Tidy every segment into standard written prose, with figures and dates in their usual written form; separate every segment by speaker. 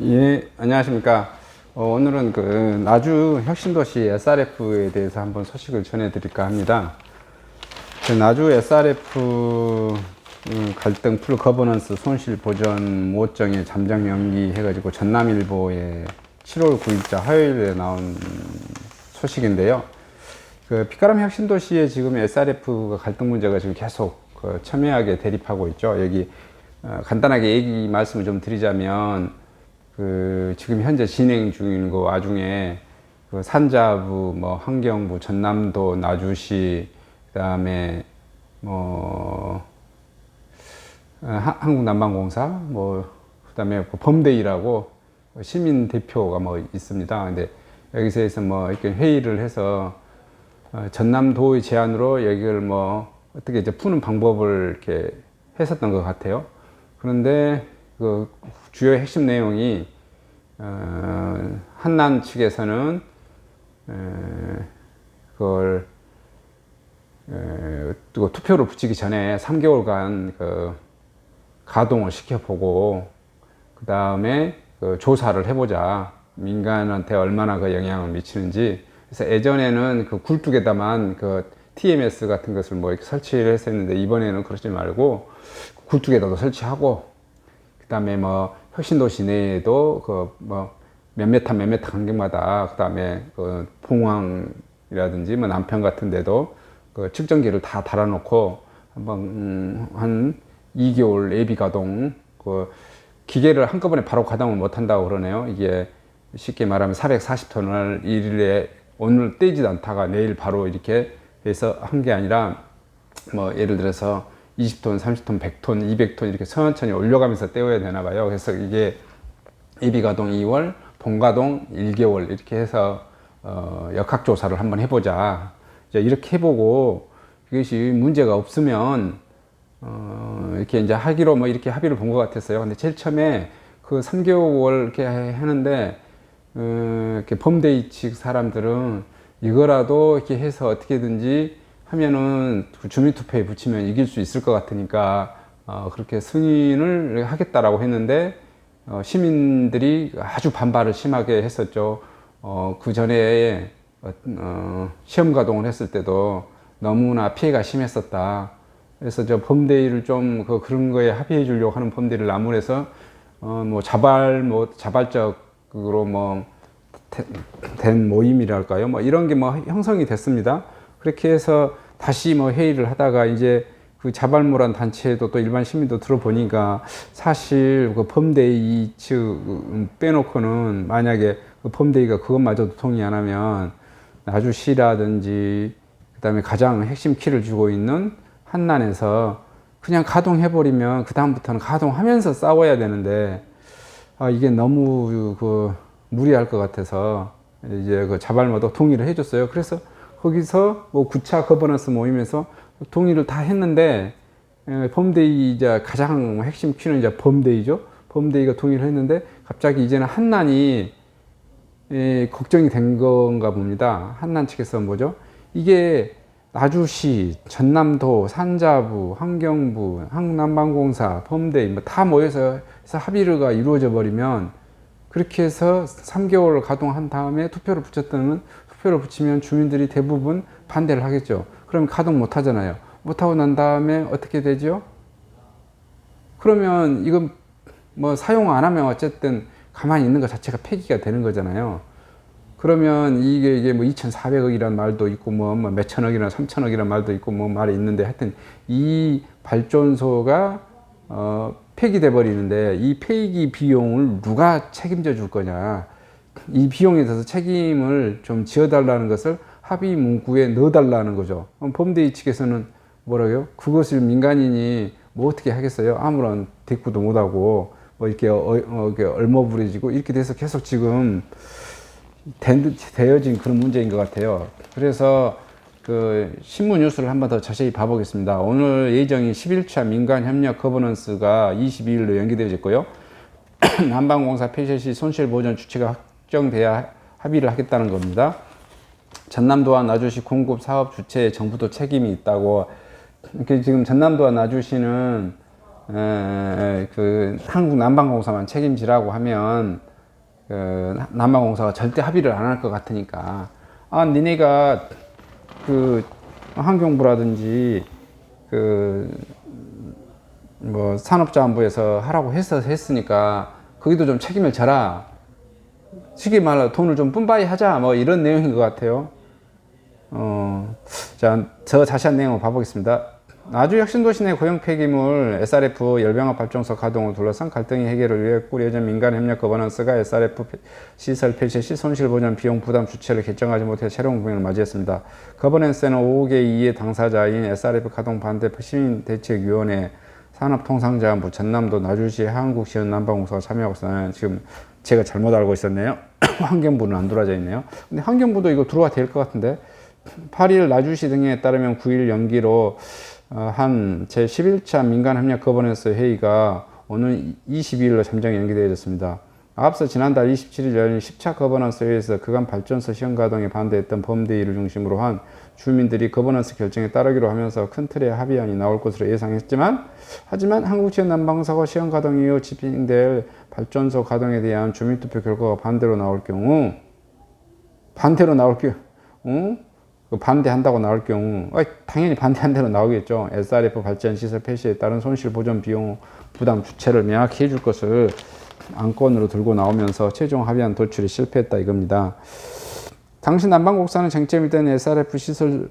Speaker 1: 예, 안녕하십니까. 오늘은 그 나주 혁신도시 SRF에 대해서 한번 소식을 전해드릴까 합니다. 그 나주 SRF 갈등 풀 거버넌스 손실 보전 모정의 잠정 연기 해가지고 전남일보에 7월 9일자 화요일에 나온 소식인데요. 그 피카람 혁신도시에 지금 SRF가 갈등 문제가 지금 계속 첨예하게 대립하고 있죠. 여기 간단하게 얘기 말씀을 좀 드리자면 지금 현재 진행 중인 그 와중에 그 산자부, 뭐 환경부, 전남도, 나주시, 그다음에 한국난방공사, 그다음에 범대위라고 시민 대표가 있습니다. 근데 여기서 해서 이렇게 회의를 해서 전남도의 제안으로 여기를 어떻게 이제 푸는 방법을 이렇게 했었던 것 같아요. 그런데 그 주요 핵심 내용이 한남 측에서는 그걸 투표를 붙이기 전에 3개월간 가동을 시켜보고 그 다음에 조사를 해보자. 민간한테 얼마나 영향을 미치는지. 그래서 예전에는 굴뚝에다만 TMS 같은 것을 이렇게 설치를 했었는데 이번에는 그러지 말고 굴뚝에다도 설치하고 그 다음에 혁신도시 내에도 몇 메타 간격마다 그 다음에 봉황이라든지 남편 같은 데도 측정기를 다 달아놓고 한번 한 2개월 예비 가동 기계를 한꺼번에 바로 가동을 못 한다고 그러네요. 이게 쉽게 말하면 440톤을 일일에 오늘 떼지도 않다가 내일 바로 이렇게 해서 한 게 아니라 예를 들어서 20톤, 30톤, 100톤, 200톤 이렇게 천천히 올려가면서 떼어야 되나 봐요. 그래서 이게 예비가동 2월, 본가동 1개월 이렇게 해서 역학조사를 한번 해보자. 이렇게 해보고 이것이 문제가 없으면 이렇게 이제 하기로 이렇게 합의를 본 것 같았어요. 근데 제일 처음에 3개월 이렇게 하는데 이렇게 범대위 측 사람들은 이거라도 이렇게 해서 어떻게든지 하면은 주민투표에 붙이면 이길 수 있을 것 같으니까 그렇게 승인을 하겠다라고 했는데 시민들이 아주 반발을 심하게 했었죠. 그 전에 시험 가동을 했을 때도 너무나 피해가 심했었다. 그래서 저 범대위를 좀 그런 거에 합의해 주려고 하는 범대위를 나무래서 자발적으로 된 모임이랄까요? 이런 게 형성이 됐습니다. 그렇게 해서 다시 회의를 하다가 이제 그 자발몰한 단체도 또 일반 시민도 들어보니까 사실 범대위 측 빼놓고는 만약에 범대위가 그것마저도 동의 안 하면 나주시라든지 그다음에 가장 핵심 키를 주고 있는 한난에서 그냥 가동해버리면 그 다음부터는 가동하면서 싸워야 되는데 이게 너무 무리할 것 같아서 이제 자발마다 동의를 해줬어요. 그래서 거기서 9차 거버넌스 모임에서 동의를 다 했는데 범대위이자 가장 핵심 키는 이제 범대위죠. 범대위가 동의를 했는데 갑자기 이제는 한난이 걱정이 된 건가 봅니다. 한난 측에서 뭐죠? 이게 나주시, 전남도, 산자부, 환경부, 한국난방공사, 범대위 다 모여서 합의가 이루어져 버리면 그렇게 해서 3개월을 가동한 다음에 투표를 붙이면 주민들이 대부분 반대를 하겠죠. 그럼 가동 못 하잖아요. 못 하고 난 다음에 어떻게 되죠? 그러면 이건 사용 안 하면 어쨌든 가만히 있는 것 자체가 폐기가 되는 거잖아요. 그러면 이게 2,400억이라는 말도 있고 몇천억이나 3천억이라는 말도 있고 말이 있는데 하여튼 이 발전소가 폐기돼 버리는데 이 폐기 비용을 누가 책임져 줄 거냐. 이 비용에 대해서 책임을 좀 지어달라는 것을 합의 문구에 넣어달라는 거죠. 범대위 측에서는 뭐라고요? 그것을 민간인이 어떻게 하겠어요? 아무런 대꾸도 못하고 이렇게 얼머부러지고 이렇게 돼서 계속 지금 되어진 그런 문제인 것 같아요. 그래서 신문 뉴스를 한번 더 자세히 봐보겠습니다. 오늘 예정이 11차 민간협력 거버넌스가 22일로 연기되어져 있고요. 난방공사 폐쇄 시 손실보전 주체가 확정돼야 합의를 하겠다는 겁니다. 전남도와 나주시 공급 사업 주체에 정부도 책임이 있다고. 지금 전남도와 나주시는 한국난방공사만 책임지라고 하면 난방공사가 절대 합의를 안 할 것 같으니까, 아, 니네가 그 환경부라든지 뭐 산업자원부에서 하라고 했으니까 거기도 좀 책임을 져라. 쉽게 말해 돈을 좀 뿜빠이 하자. 뭐 이런 내용인 것 같아요. 자, 저 자세한 내용을 봐보겠습니다. 나주 혁신도시 내 고용 폐기물 SRF 열병합 발전소 가동을 둘러싼 갈등 해결을 위해 꾸려진 민간협력 거버넌스가 SRF 시설 폐쇄 시 손실보전 비용 부담 주체를 결정하지 못해 새로운 국면을 맞이했습니다. 거버넌스는 5개 이해 당사자인 SRF 가동 반대 시민대책위원회, 산업통상자원부, 전남도, 나주시, 한국시연 난방공사가 참여하고 있어요. 지금 제가 잘못 알고 있었네요. 환경부는 안 들어와져 있네요. 근데 환경부도 이거 들어와 될 것 같은데, 8일 나주시 등에 따르면 9일 연기로 한 제11차 민간협력 거버넌스 회의가 오늘 22일로 잠정 연기되어졌습니다. 앞서 지난달 27일 열린 10차 거버넌스 회의에서 그간 발전소 시험 가동에 반대했던 범대위를 중심으로 한 주민들이 거버넌스 결정에 따르기로 하면서 큰 틀의 합의안이 나올 것으로 예상했지만, 하지만 한국지원 난방사고 시험 가동 이후 집행될 발전소 가동에 대한 주민투표 결과가 반대로 나올 경우, 반대한다고 나올 경우, 당연히 반대한 대로 나오겠죠. SRF 발전 시설 폐쇄에 따른 손실 보전 비용 부담 주체를 명확히 해줄 것을 안건으로 들고 나오면서 최종 합의안 도출이 실패했다 이겁니다. 당시 난방공사는 쟁점이 된 SRF 시설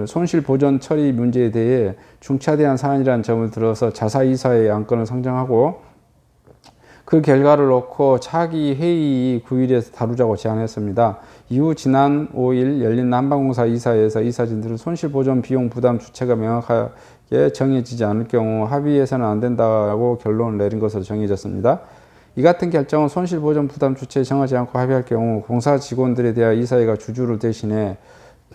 Speaker 1: 손실 보전 처리 문제에 대해 중차대한 사안이라는 점을 들어서 자사이사의 안건을 상정하고 그 결과를 놓고 차기 회의 9일에서 다루자고 제안했습니다. 이후 지난 5일 열린 난방공사 이사회에서 이사진들은 손실보전 비용 부담 주체가 명확하게 정해지지 않을 경우 합의해서는 안 된다고 결론을 내린 것으로 정해졌습니다. 이 같은 결정은 손실보전 부담 주체에 정하지 않고 합의할 경우 공사 직원들에 대한 이사회가 주주를 대신해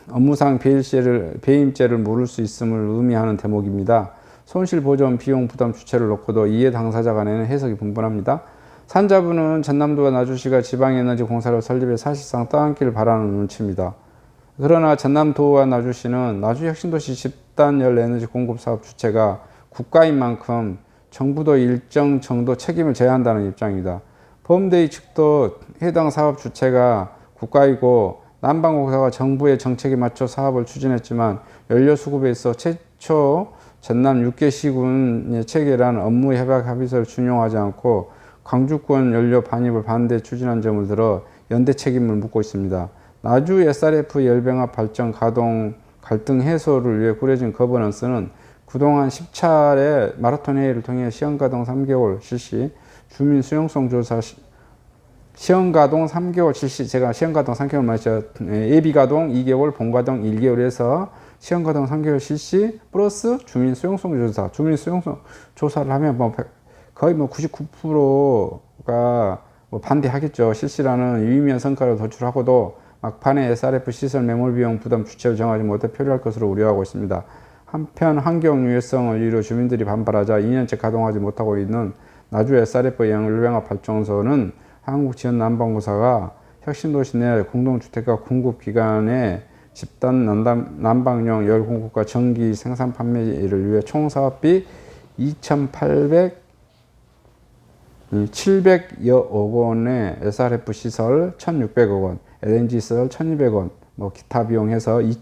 Speaker 1: 업무상 배임죄를 물을 수 있음을 의미하는 대목입니다. 손실보전 비용 부담 주체를 놓고도 이해 당사자 간에는 해석이 분분합니다. 산자부는 전남도와 나주시가 지방에너지공사를 설립해 사실상 떠안기를 바라는 눈치입니다. 그러나 전남도와 나주시는 나주혁신도시 집단열 에너지 공급 사업 주체가 국가인 만큼 정부도 일정 정도 책임을 져야 한다는 입장입니다. 범대위 측도 해당 사업 주체가 국가이고 난방공사가 정부의 정책에 맞춰 사업을 추진했지만 연료 수급에 있어 최초 전남 6개 시군에 체결한 업무 협약 합의서를 준용하지 않고 광주권 연료 반입을 반대 추진한 점을 들어 연대 책임을 묻고 있습니다. 나주 SRF 열병합 발전 가동 갈등 해소를 위해 꾸려진 거버넌스는 그동안 10차례 마라톤 회의를 통해 시험가동 3개월 실시, 주민 수용성 조사, 시험가동 3개월 실시, 제가 시험가동 3개월 말했죠. 예비가동 2개월, 본가동 1개월 해서 시험가동 3개월 실시, 플러스 주민 수용성 조사. 주민 수용성 조사를 하면 거의 99%가 반대하겠죠. 실시라는 유의미한 성과를 도출하고도 막판에 SRF 시설 매몰 비용 부담 주체를 정하지 못해 표류할 것으로 우려하고 있습니다. 한편 환경 유해성을 이유로 주민들이 반발하자 2년째 가동하지 못하고 있는 나주 SRF 열병합 발전소는 한국지원 난방공사가 혁신도시 내 공동주택가 공급기관에 집단 난방용 열 공급과 전기 생산 판매를 위해 총 사업비 700여 억 원의 SRF 시설 1,600억 원, LNG 시설 1,200원, 기타 비용 해서 이게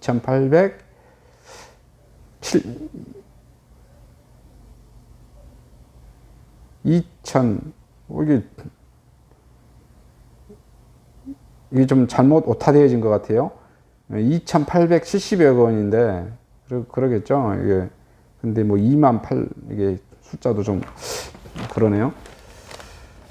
Speaker 1: 좀 잘못 오타되어진 것 같아요. 2,870여 원인데, 그러겠죠. 이게. 근데 2만 8, 이게 숫자도 좀 그러네요.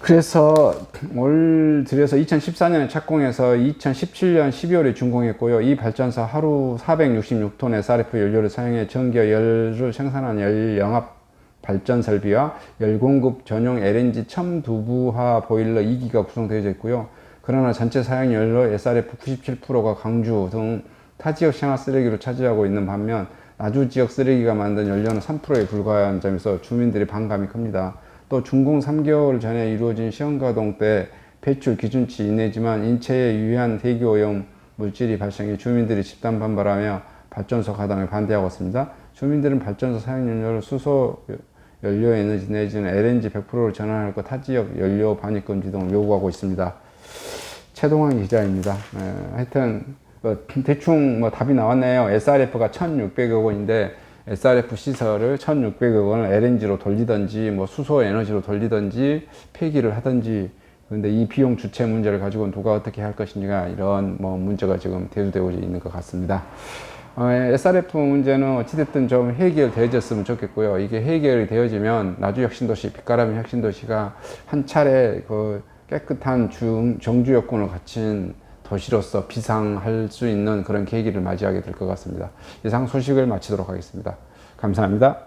Speaker 1: 그래서 올 들여서 2014년에 착공해서 2017년 12월에 준공했고요. 이 발전소 하루 466톤 SRF 연료를 사용해 전기와 열을 생산한 열 영합 발전 설비와 열 공급 전용 LNG 첨두부하 보일러 2기가 구성되어 있고요. 그러나 전체 사용 연료 SRF 97%가 광주 등 타 지역 생활 쓰레기로 차지하고 있는 반면 나주 지역 쓰레기가 만든 연료는 3%에 불과한 점에서 주민들이 반감이 큽니다. 또 준공 3개월 전에 이루어진 시험가동 때 배출 기준치 이내지만 인체에 유해한 대기오염 물질이 발생해 주민들이 집단 반발하며 발전소 가동에 반대하고 있습니다. 주민들은 발전소 사용 연료를 수소 연료 에너지 내지는 LNG 100%로 전환할 것, 타 지역 연료 반입 금지 등을 요구하고 있습니다. 최동환 기자입니다. 하여튼 대충 뭐 답이 나왔네요. SRF가 1,600억 원인데 SRF 시설을 1,600억 원을 LNG로 돌리든지 뭐 수소 에너지로 돌리든지 폐기를 하든지, 그런데 이 비용 주체 문제를 가지고 누가 어떻게 할 것인가, 이런 뭐 문제가 지금 대두되고 있는 것 같습니다. SRF 문제는 어찌됐든 좀 해결되어졌으면 좋겠고요. 이게 해결이 되어지면 나주 혁신도시, 빛가람이 혁신도시가 한 차례 그 깨끗한 정주 여건을 갖춘 도시로서 비상할 수 있는 그런 계기를 맞이하게 될 것 같습니다. 이상 소식을 마치도록 하겠습니다. 감사합니다.